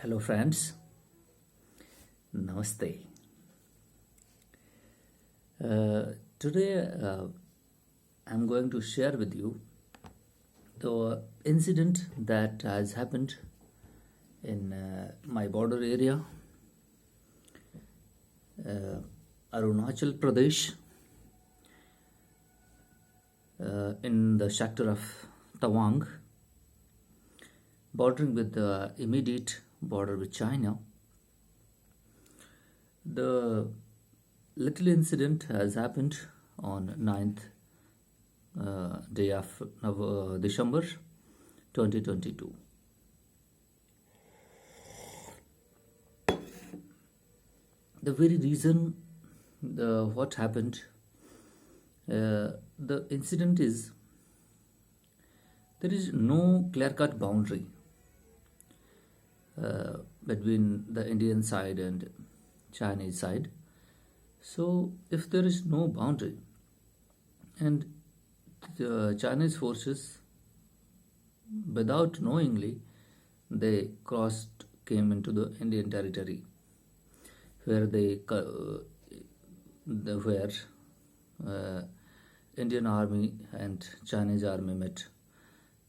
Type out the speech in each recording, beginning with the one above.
Hello, friends. Namaste. Today, I'm going to share with you the incident that has happened in my border area, Arunachal Pradesh, in the sector of Tawang, bordering with the immediate border with China. The little incident has happened on 9th day of December 2022. The very reason what happened, the incident is there is no clear-cut boundary between the Indian side and Chinese side. So if there is no boundary and the Chinese forces, without knowingly, they came into the Indian territory where Indian army and Chinese army met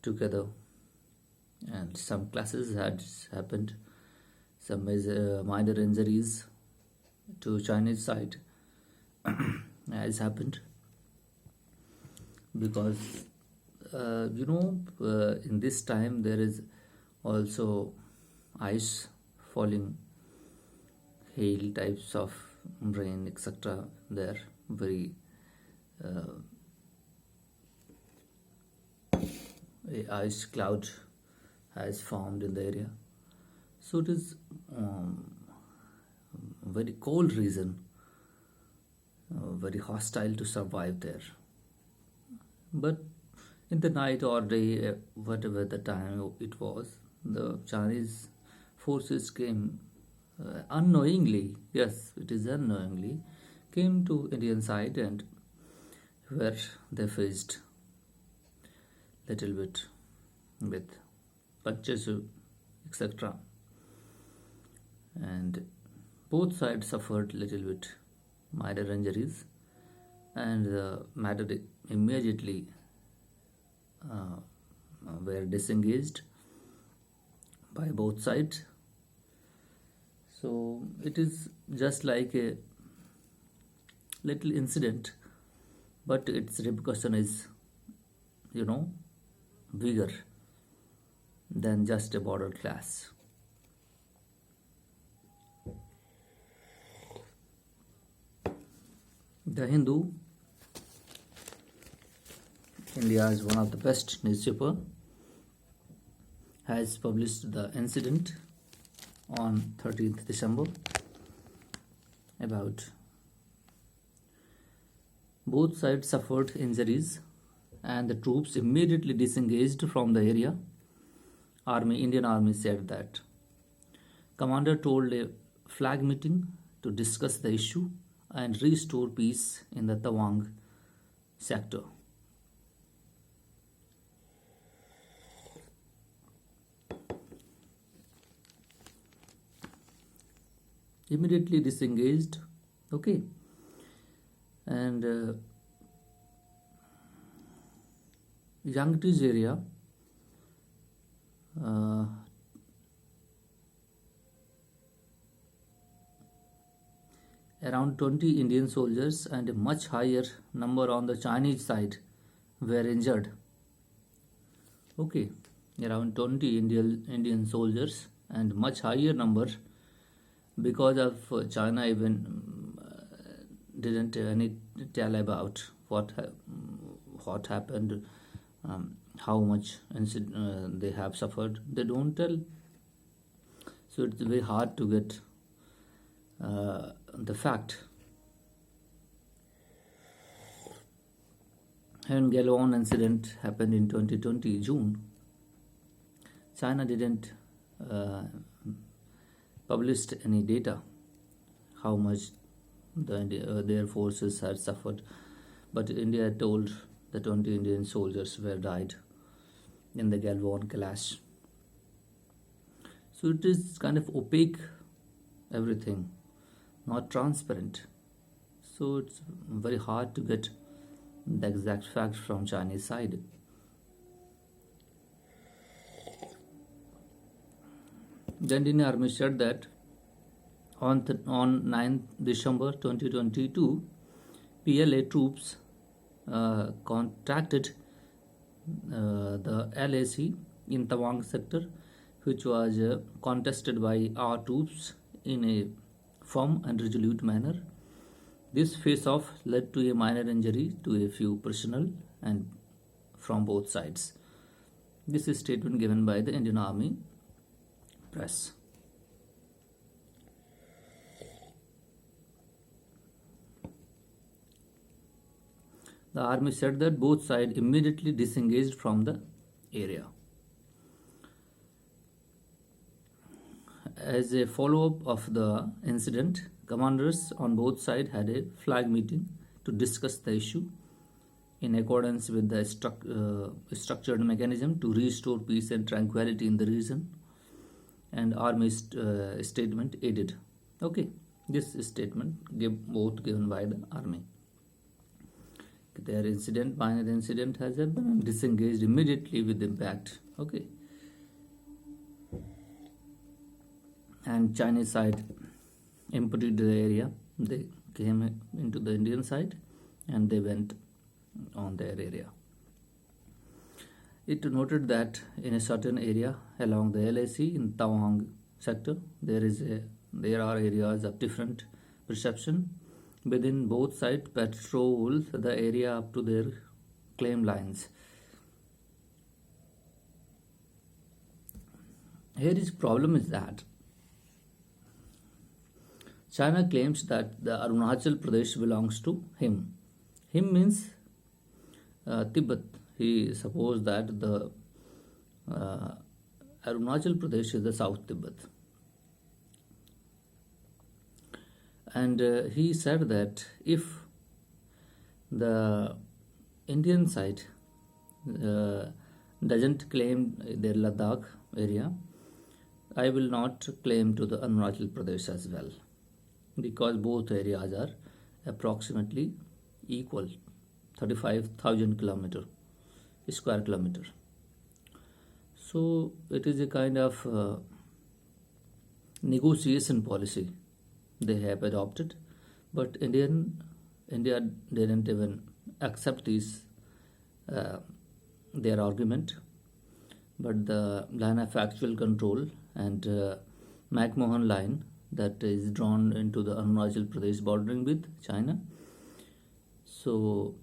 together, and some clashes had happened, some minor injuries to Chinese side has happened because in this time there is also ice falling, hail types of rain, etc. There very a ice cloud has formed in the area, so it is very cold region, very hostile to survive there. But in the night or day, whatever the time it was, the Chinese forces came unknowingly, yes, it is unknowingly, came to Indian side, and where they faced little bit with punches, etc. And both sides suffered little bit minor injuries, and the matter immediately were disengaged by both sides. So it is just like a little incident, but its repercussion is, bigger than just a border clash. The Hindu, India's one of the best newspaper, has published the incident on 13th December about both sides suffered injuries and the troops immediately disengaged from the area. Indian Army said that commander told a flag meeting to discuss the issue and restore peace in the Tawang sector. Immediately disengaged, okay, and Yangtze area, around 20 Indian soldiers and a much higher number on the Chinese side were injured. Okay, around 20 Indian soldiers and much higher number, because of China even didn't any tell about what happened, how much they have suffered. They don't tell, so it's very hard to get the fact. When Galwan incident happened in 2020 June, China didn't published any data how much their forces had suffered, but India told the 20 Indian soldiers were died in the Galwan clash. So it is kind of opaque, everything, not transparent. So it's very hard to get the exact facts from Chinese side. The Indian Army said that on 9th December 2022, PLA troops contacted the LAC in Tawang sector, which was contested by our troops in a firm and resolute manner. This face-off led to a minor injury to a few personnel and from both sides. This is statement given by the Indian Army press. The army said that both sides immediately disengaged from the area. As a follow-up of the incident, commanders on both sides had a flag meeting to discuss the issue in accordance with the structured mechanism to restore peace and tranquility in the region, and army statement added. Okay, this statement both given by the army. Their minor incident has happened and disengaged immediately with impact. Okay. And Chinese side emptied the area. They came into the Indian side and they went on their area. It noted that in a certain area along the LAC in Tawang sector, there are areas of different perception. Within both sides patrol the area up to their claim lines. Here is problem is that China claims that the Arunachal Pradesh belongs to him. Him means Tibet. He supposed that the Arunachal Pradesh is the South Tibet. And he said that if the Indian side doesn't claim their Ladakh area, I will not claim to the Arunachal Pradesh as well, because both areas are approximately equal, 35,000 square kilometer. So it is a kind of negotiation policy they have adopted, but India didn't even accept their argument. But the line of actual control and McMahon line that is drawn into the Arunachal Pradesh bordering with China. So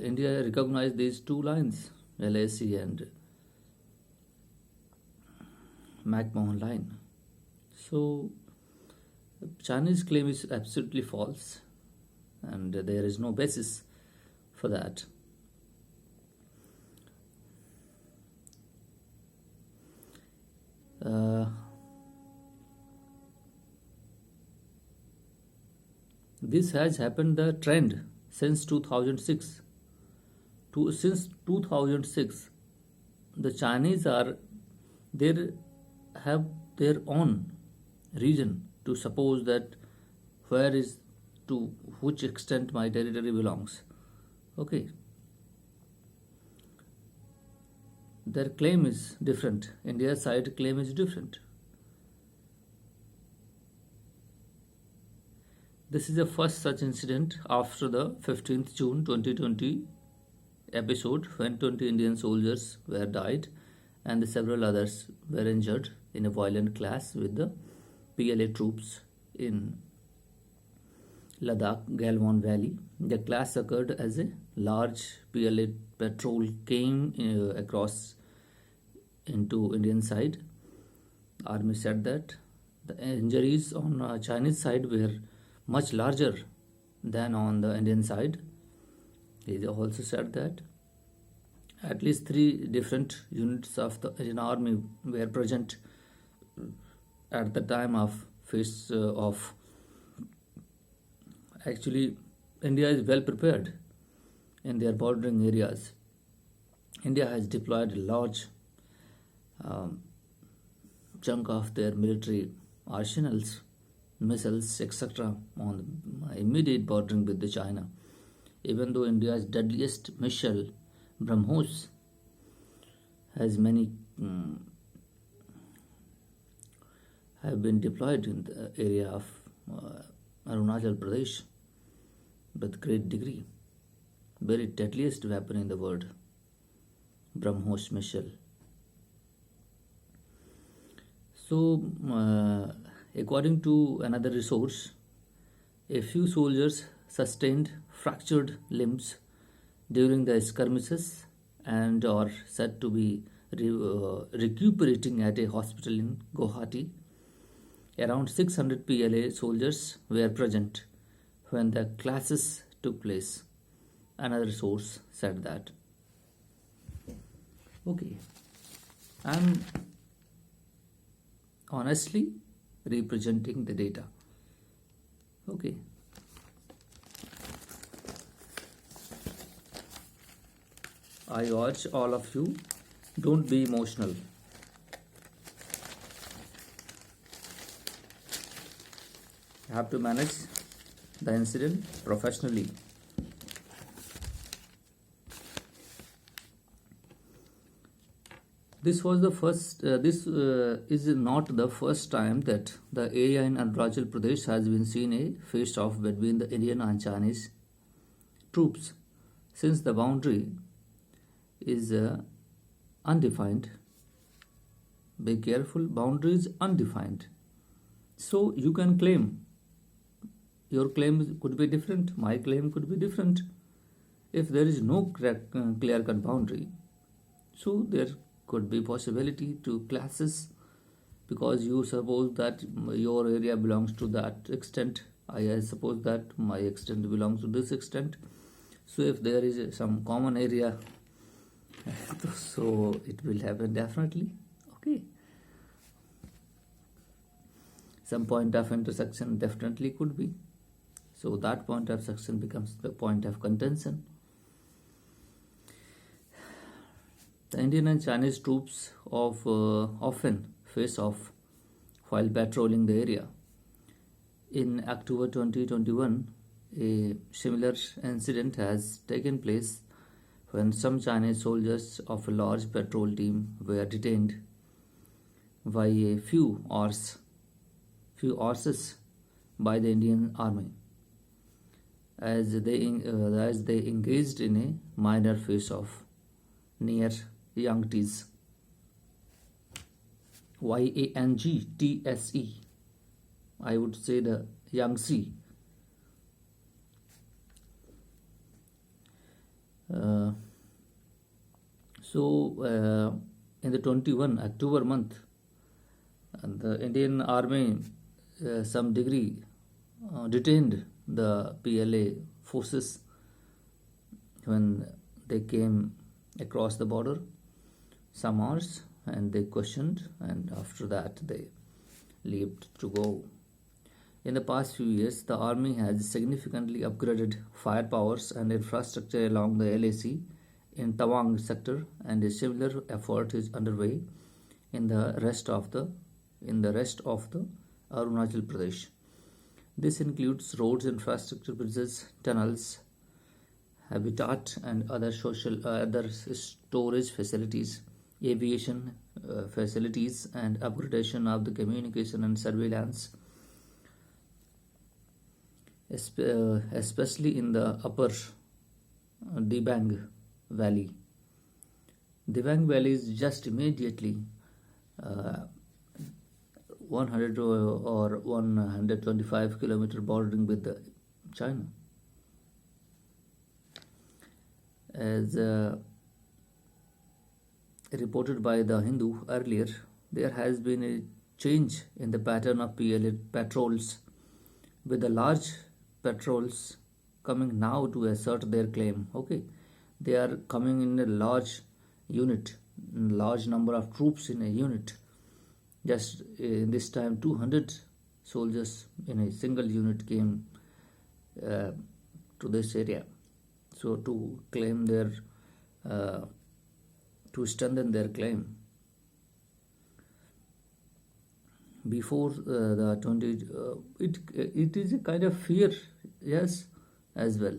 India recognized these two lines, LAC and McMahon line. So Chinese claim is absolutely false, and there is no basis for that. This has happened the trend since 2006. Since 2006, the Chinese have their own reason to suppose that to which extent my territory belongs. Okay. Their claim is different. India's side claim is different. This is the first such incident after the 15th June 2020 episode when 20 Indian soldiers were died and several others were injured in a violent clash with the PLA troops in Ladakh Galwan Valley. The clash occurred as a large PLA patrol came across into Indian side. Army said that the injuries on Chinese side were much larger than on the Indian side. He also said that at least 3 different units of the Indian Army were present at the time of face off. Actually, India is well prepared in their bordering areas. India has deployed a large chunk of their military arsenals, missiles, etc., on the immediate bordering with the China. Even though India's deadliest missile, BrahMos, has many have been deployed in the area of Arunachal Pradesh with great degree. Very deadliest weapon in the world, BrahMos missile. So, according to another resource, a few soldiers sustained fractured limbs during the skirmishes and are said to be recuperating at a hospital in Guwahati. Around 600 PLA soldiers were present when the clashes took place. Another source said that. Okay, I'm honestly representing the data. Okay. I urge all of you, don't be emotional. You have to manage the incident professionally. This was the first. This is not the first time that the area in Arunachal Pradesh has been seen a face-off between the Indian and Chinese troops, since the boundary is undefined. Be careful, boundary is undefined. So you can claim. Your claim could be different. My claim could be different. If there is no clear-cut boundary, so there could be possibility to clashes, because you suppose that your area belongs to that extent. I suppose that my extent belongs to this extent. So if there is some common area, so it will happen definitely. Okay. Some point of intersection definitely could be. So that point of intersection becomes the point of contention. The Indian and Chinese troops often face off while patrolling the area. In October 2021, a similar incident has taken place when some Chinese soldiers of a large patrol team were detained by a few horses by the Indian army as they engaged in a minor face-off near Yangtze. Yangtse. I would say the Yangtze. In the 21 October month, the Indian army some degree detained the PLA forces when they came across the border some hours, and they questioned, and after that they left to go. In the past few years, the army has significantly upgraded firepowers and infrastructure along the LAC in Tawang sector, and a similar effort is underway in the rest of the Arunachal Pradesh. This includes roads, infrastructure, bridges, tunnels, habitat, and other storage facilities, aviation facilities, and upgradation of the communication and surveillance, especially in the upper Dibang Valley. Dibang Valley is just immediately 100 or 125 kilometer bordering with the China. As reported by the Hindu earlier, there has been a change in the pattern of PLA patrols, with the large patrols coming now to assert their claim. Okay, they are coming in a large unit, large number of troops in a unit. Just in this time, 200 soldiers in a single unit came to this area. So to claim their, to strengthen their claim. before the 20, it is a kind of fear, yes, as well.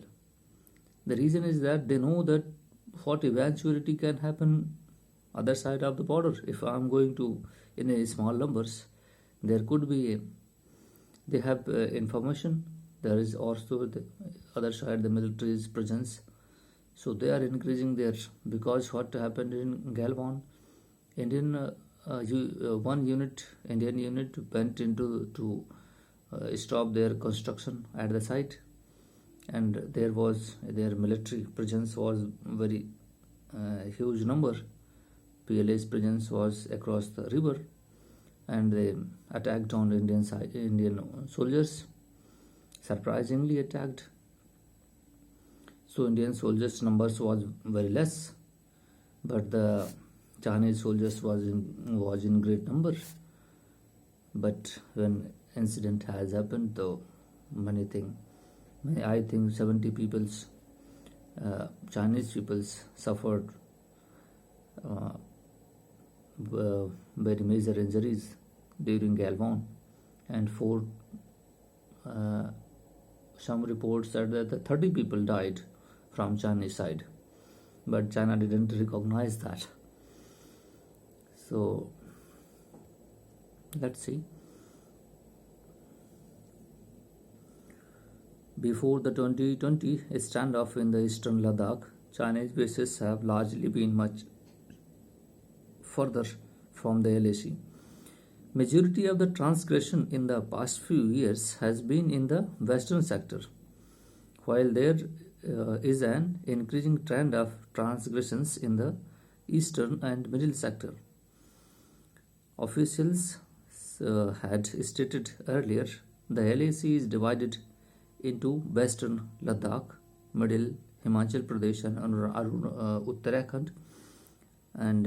The reason is that they know that what eventuality can happen other side of the border. If I'm going to in a small numbers, there could be they have information. There is also the other side the military's presence, so they are increasing their, because what happened in Galvan, Indian one unit, Indian unit went into to stop their construction at the site, and there was their military presence was very huge number. PLA's presence was across the river, and they attacked on Indian soldiers. Surprisingly attacked. So Indian soldiers numbers was very less, but the Chinese soldiers was in great number. But when incident has happened, though many things, I think 70 people's Chinese peoples suffered very major injuries during Galvan, and some reports said that the 30 people died from Chinese side, but China didn't recognize that. So let's see. Before the 2020 standoff in the eastern Ladakh, Chinese bases have largely been much further from the LAC. Majority of the transgression in the past few years has been in the western sector, while there is an increasing trend of transgressions in the eastern and middle sector. Officials had stated earlier the LAC is divided into western Ladakh, middle Himachal Pradesh and Uttarakhand, and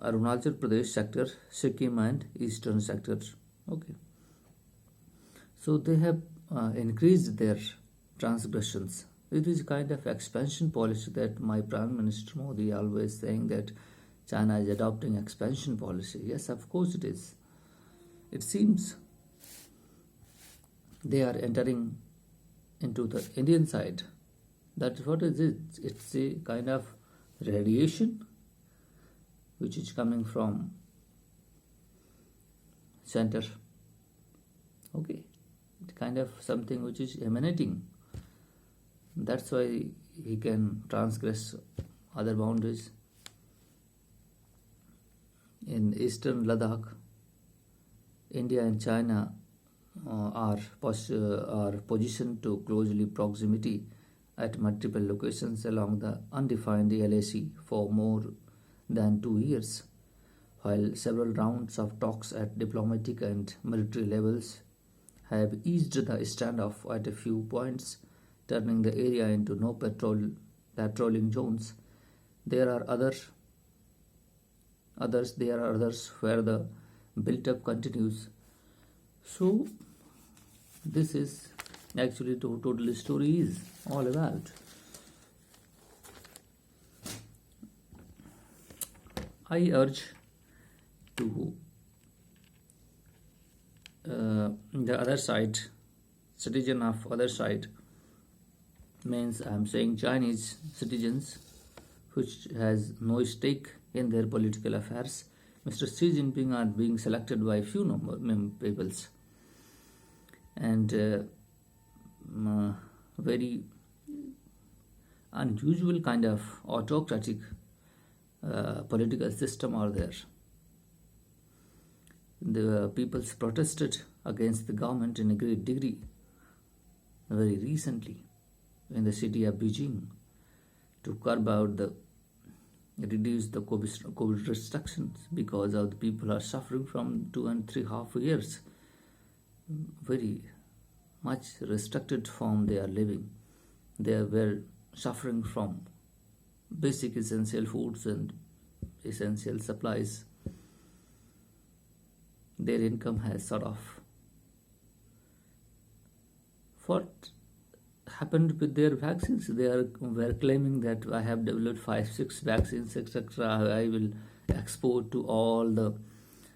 Arunachal Pradesh sector, Sikkim and eastern sector. Okay. So they have increased their transgressions. It is kind of expansion policy that my Prime Minister Modi always saying that China is adopting expansion policy. Yes, of course it is. It seems they are entering into the Indian side. That's what is it. It's a kind of radiation which is coming from center. Okay, it's kind of something which is emanating. That's why he can transgress other boundaries. In eastern Ladakh, India and China are positioned to closely proximity at multiple locations along the undefined LAC for more than 2 years, while several rounds of talks at diplomatic and military levels have eased the standoff at a few points, turning the area into no patrolling zones. There are others where the build-up continues. So this is actually total story is all about. I urge to the other side, citizen of other side, means I'm saying Chinese citizens, which has no stake in their political affairs. Mr. Xi Jinping are being selected by few peoples, and very unusual kind of autocratic political system are there. The peoples protested against the government in a great degree very recently in the city of Beijing to curb out reduce the COVID restrictions, because of the people are suffering from 2 and 3.5 years. Very much restricted form they are living. They were suffering from basic essential foods and essential supplies. Their income has sort of. What happened with their vaccines? They were claiming that I have developed 5-6 vaccines, etc. I will export to all the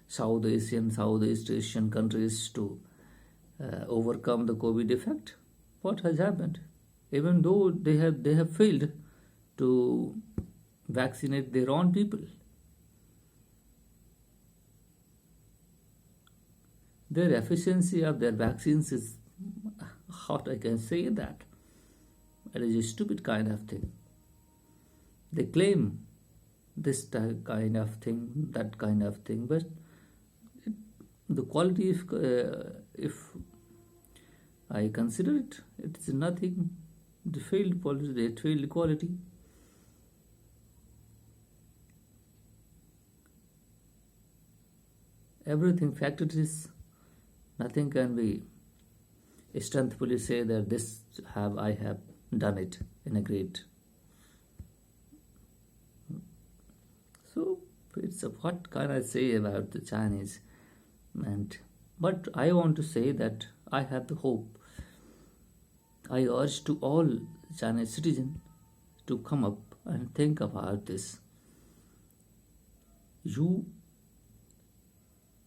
Southeast Asian countries to overcome the COVID effect. What has happened? Even though they have failed to vaccinate their own people, their efficiency of their vaccines is, how I can say that, it is a stupid kind of thing. They claim this kind of thing, that kind of thing, but the quality, if I consider it, it's nothing. The failed policy, it failed quality. Everything factories, nothing can be strengthfully say that I have done it in a great. So it's what can I say about the Chinese? But I want to say that I have the hope. I urge to all Chinese citizens to come up and think about this. You,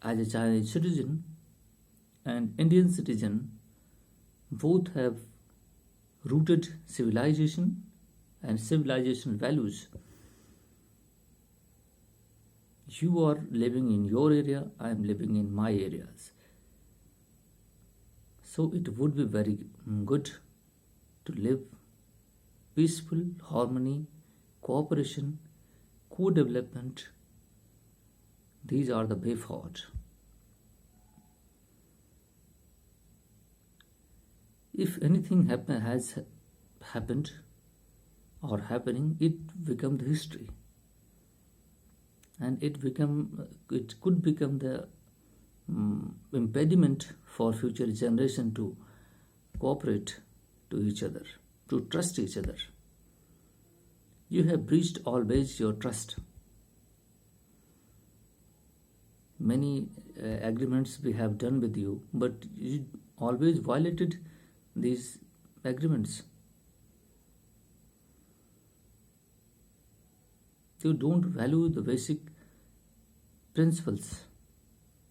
as a Chinese citizen and Indian citizen, both have rooted civilization and civilization values. You are living in your area, I am living in my areas. So it would be very good to live peaceful, harmony, cooperation, co-development. These are the way forward. If anything has happened or happening, it becomes history, and it could become the impediment for future generation to cooperate to each other, to trust each other. You have breached always your trust. Many agreements we have done with you, but you always violated these agreements. You don't value the basic principles.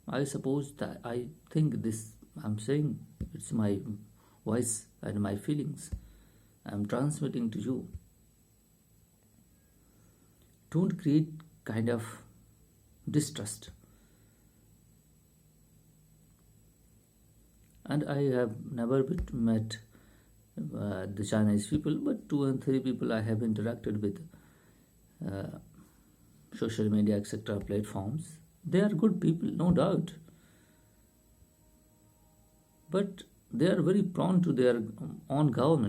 I suppose that I think this I'm saying, it's my voice and my feelings I'm transmitting to you. Don't create kind of distrust. And I have never met the Chinese people, but 2 and 3 people I have interacted with social media, etc. platforms. They are good people, no doubt. But they are very prone to their own government.